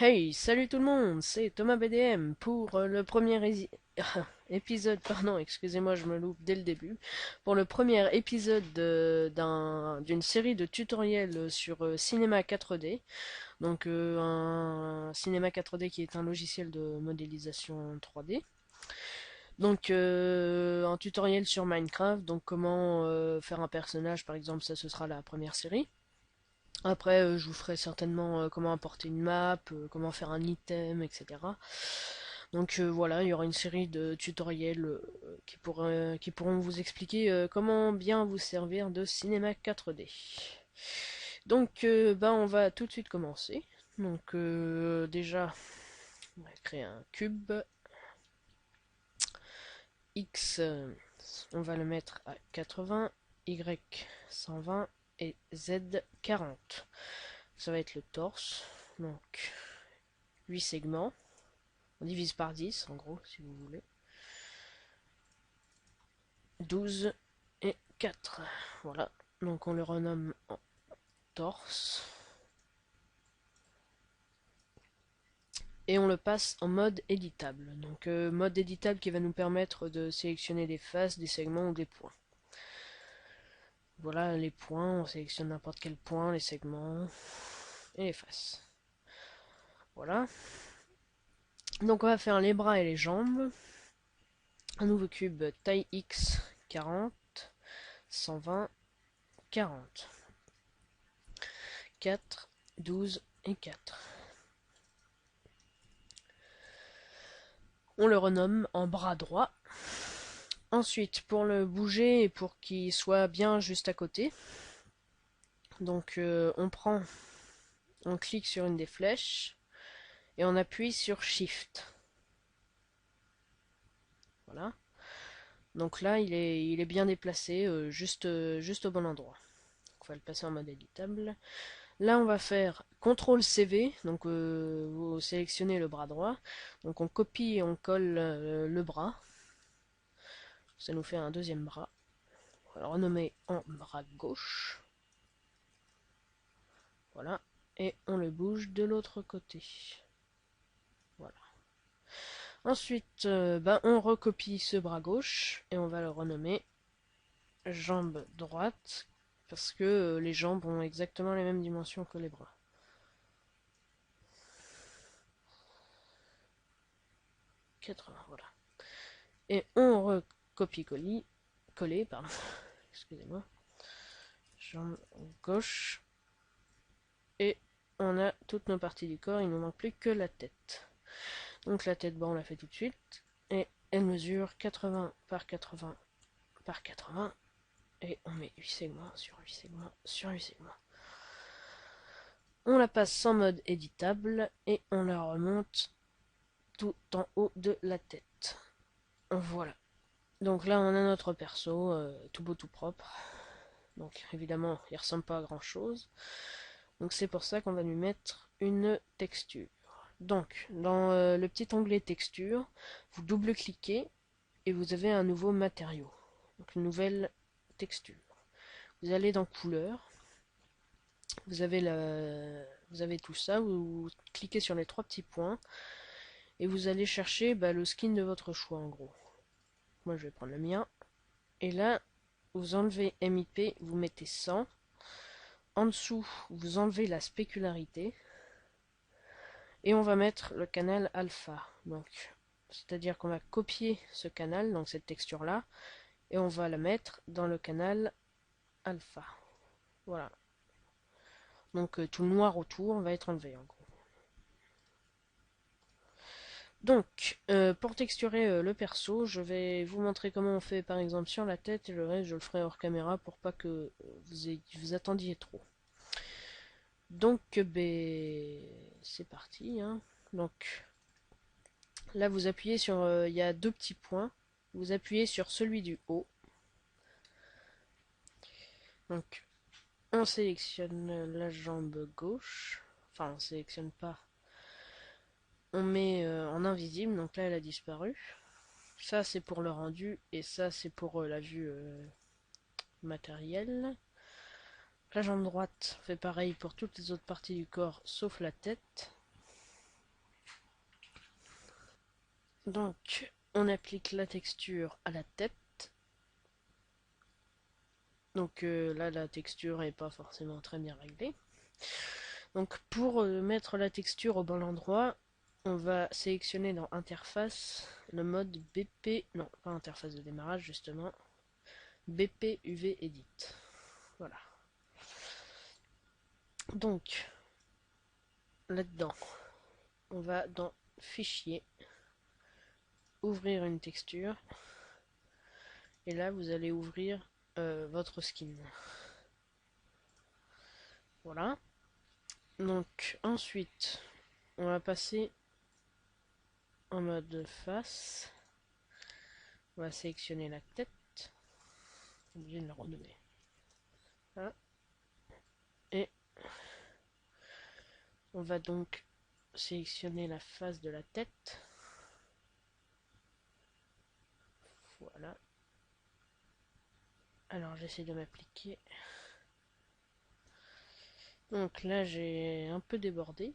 Hey, salut tout le monde, c'est Thomas BDM pour le premier épisode, pardon, excusez-moi, je me loupe dès le début, pour le premier épisode d'une série de tutoriels sur Cinema 4D. Donc un Cinema 4D qui est un logiciel de modélisation 3D. Donc un tutoriel sur Minecraft, donc comment faire un personnage par exemple, ça ce sera la première série. Après, je vous ferai certainement comment importer une map, comment faire un item, etc. Donc voilà, il y aura une série de tutoriels qui pourront vous expliquer comment bien vous servir de Cinema 4D. Donc ben, on va tout de suite commencer. Donc déjà, on va créer un cube. X, on va le mettre à 80, Y 120 et Z 40. Ça va être le torse. Donc 8 segments. On divise par 10 en gros si vous voulez. 12 et 4. Voilà. Donc on le renomme en torse. Et on le passe en mode éditable. Donc mode éditable qui va nous permettre de sélectionner des faces, des segments ou des points. Voilà les points, on sélectionne n'importe quel point, les segments et les faces. Voilà. Donc on va faire les bras et les jambes. Un nouveau cube taille X 40, 120, 40. 4, 12 et 4. On le renomme en bras droit. Ensuite, pour le bouger et pour qu'il soit bien juste à côté, donc on clique sur une des flèches et on appuie sur Shift. Voilà. Donc là, il est bien déplacé, juste au bon endroit. Donc, on va le passer en mode éditable. Là, on va faire CTRL CV, donc vous sélectionnez le bras droit. Donc on copie et on colle le bras. Ça nous fait un deuxième bras. On va le renommer en bras gauche. Voilà. Et on le bouge de l'autre côté. Voilà. Ensuite, ben, on recopie ce bras gauche et on va le renommer jambe droite parce que les jambes ont exactement les mêmes dimensions que les bras. 80, voilà. Et on recoller, pardon, excusez-moi, jambe gauche, et on a toutes nos parties du corps, il ne nous manque plus que la tête. Donc la tête, bon, on la fait tout de suite, et elle mesure 80 par 80 par 80, et on met 8 segments sur 8 segments sur 8 segments. On la passe en mode éditable, et on la remonte tout en haut de la tête. Voilà. Donc là, on a notre perso, tout beau, tout propre. Donc évidemment, il ressemble pas à grand chose. Donc c'est pour ça qu'on va lui mettre une texture. Donc, dans le petit onglet texture, vous double-cliquez et vous avez un nouveau matériau. Donc une nouvelle texture. Vous allez dans couleur, vous avez tout ça, vous cliquez sur les trois petits points et vous allez chercher le skin de votre choix en gros. Moi je vais prendre le mien. Et là, vous enlevez MIP, vous mettez 100. En dessous, vous enlevez la spécularité. Et on va mettre le canal alpha. Donc, c'est-à-dire qu'on va copier ce canal, donc cette texture-là, et on va la mettre dans le canal alpha. Voilà. Donc tout le noir autour va être enlevé en gros. Donc, pour texturer le perso, je vais vous montrer comment on fait par exemple sur la tête et le reste je le ferai hors caméra pour pas que vous attendiez trop. Donc, ben, c'est parti, hein. Donc, là vous appuyez sur, il y a deux petits points, vous appuyez sur celui du haut. Donc, on sélectionne la jambe gauche, enfin on sélectionne pas, on met en invisible, donc là elle a disparu. Ça c'est pour le rendu et ça c'est pour la vue matérielle. La jambe droite fait pareil pour toutes les autres parties du corps sauf la tête. Donc, on applique la texture à la tête. Donc là, la texture est pas forcément très bien réglée. Donc, pour mettre la texture au bon endroit, on va sélectionner dans Interface le mode BP, non, pas interface de démarrage justement, BP UV Edit. Voilà. Donc, là-dedans, on va dans Fichier, ouvrir une texture, et là vous allez ouvrir votre skin. Voilà. Donc ensuite, on va passer en mode face. On va sélectionner la tête. Obligé de le renommer. Voilà. Et on va donc sélectionner la face de la tête. Voilà. Alors j'essaie de m'appliquer. Donc là j'ai un peu débordé.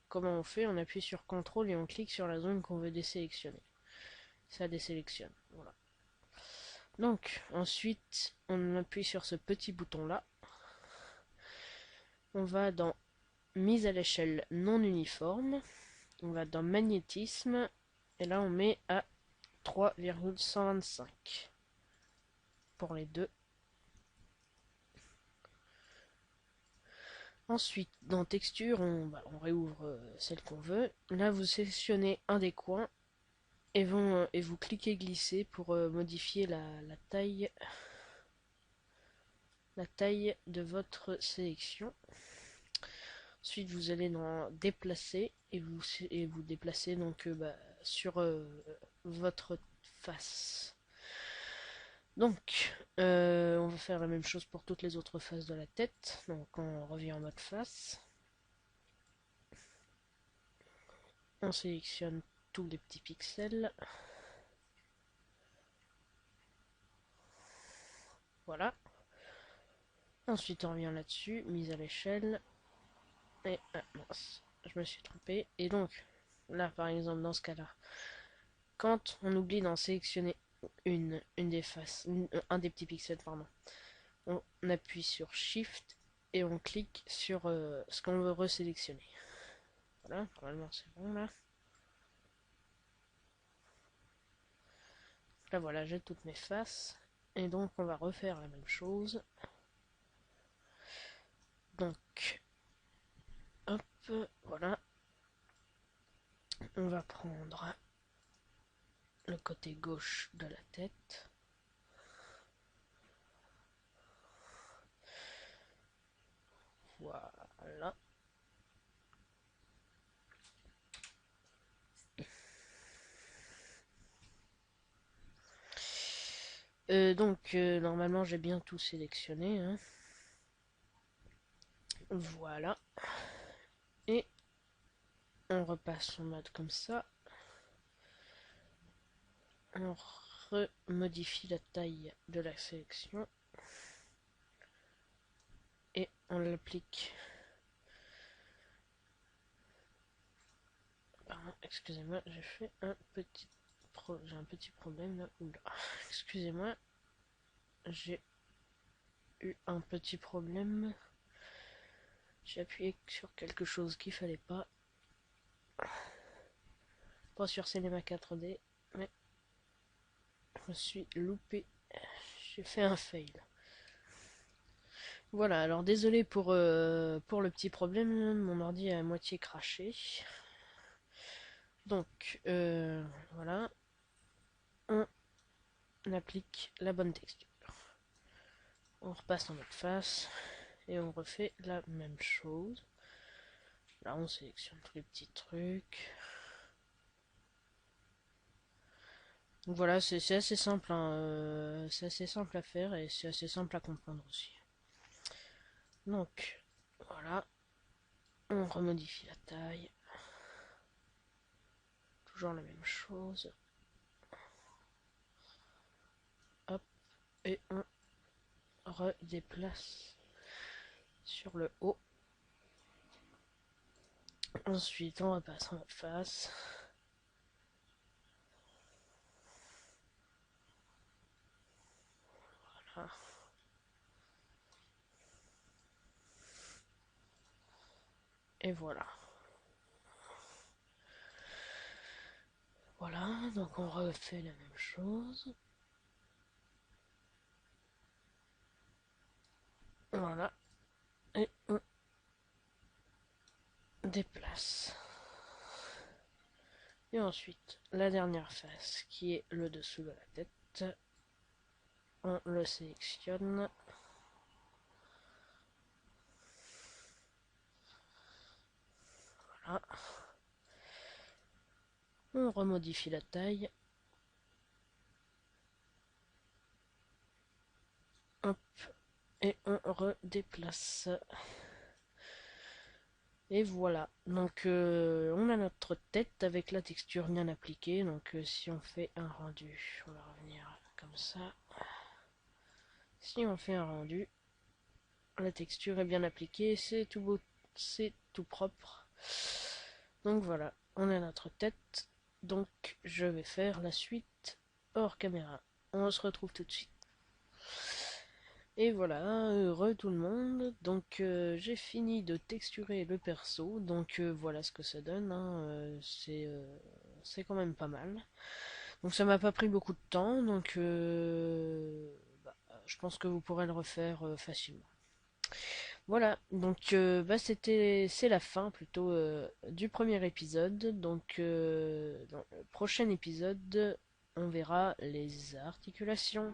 Comment on fait? On appuie sur CTRL et on clique sur la zone qu'on veut désélectionner. Ça désélectionne. Voilà. Donc ensuite on appuie sur ce petit bouton là. On va dans mise à l'échelle non uniforme. On va dans magnétisme. Et là on met à 3,125 pour les deux. Ensuite, dans texture, on réouvre celle qu'on veut. Là, vous sélectionnez un des coins et vous cliquez glisser pour modifier la taille de votre sélection. Ensuite, vous allez dans déplacer et vous déplacez donc sur votre face. Donc, on va faire la même chose pour toutes les autres faces de la tête. Donc, on revient en mode face. On sélectionne tous les petits pixels. Voilà. Ensuite, on revient là-dessus, mise à l'échelle. Et, ah mince, je me suis trompé. Et donc, là, par exemple, dans ce cas-là, quand on oublie d'en sélectionner une des faces, un des petits pixels, pardon, on appuie sur Shift et on clique sur ce qu'on veut resélectionner. Voilà, normalement c'est bon là. Là voilà, j'ai toutes mes faces. Et donc on va refaire la même chose. Donc, hop, voilà. On va prendre le côté gauche de la tête. Voilà. Normalement j'ai bien tout sélectionné, hein. Voilà. Et on repasse en mode comme ça. On remodifie la taille de la sélection. Et on l'applique. Pardon, excusez-moi, j'ai un petit problème là. Oula. Excusez-moi. J'ai eu un petit problème. J'ai appuyé sur quelque chose qu'il fallait pas. Pas sur Cinema 4D, mais je me suis loupé. J'ai fait un fail. Voilà, alors désolé pour le petit problème, mon ordi est à moitié craché. Donc, voilà, on applique la bonne texture. On repasse en mode face et on refait la même chose. Là, on sélectionne tous les petits trucs. Donc voilà, c'est assez simple, hein, c'est assez simple à faire et c'est assez simple à comprendre aussi. Donc, voilà, on remodifie la taille. Toujours la même chose. Hop, et on redéplace sur le haut. Ensuite, on repasse en face. Voilà. Et voilà. Voilà, donc on refait la même chose. Voilà. Et on déplace. Et ensuite, la dernière face qui est le dessous de la tête. On le sélectionne. Voilà. On remodifie la taille. Hop. Et on redéplace. Et voilà. Donc on a notre tête avec la texture bien appliquée. Donc si on fait un rendu, on va revenir comme ça. Si on fait un rendu, la texture est bien appliquée, c'est tout beau, c'est tout propre. Donc voilà, on a notre tête. Donc je vais faire la suite hors caméra. On se retrouve tout de suite. Et voilà, heureux tout le monde. Donc j'ai fini de texturer le perso. Donc voilà ce que ça donne, hein. C'est quand même pas mal. Donc ça m'a pas pris beaucoup de temps. Donc bah, je pense que vous pourrez le refaire facilement. Voilà, donc c'est la fin plutôt du premier épisode. Donc dans le prochain épisode, on verra les articulations.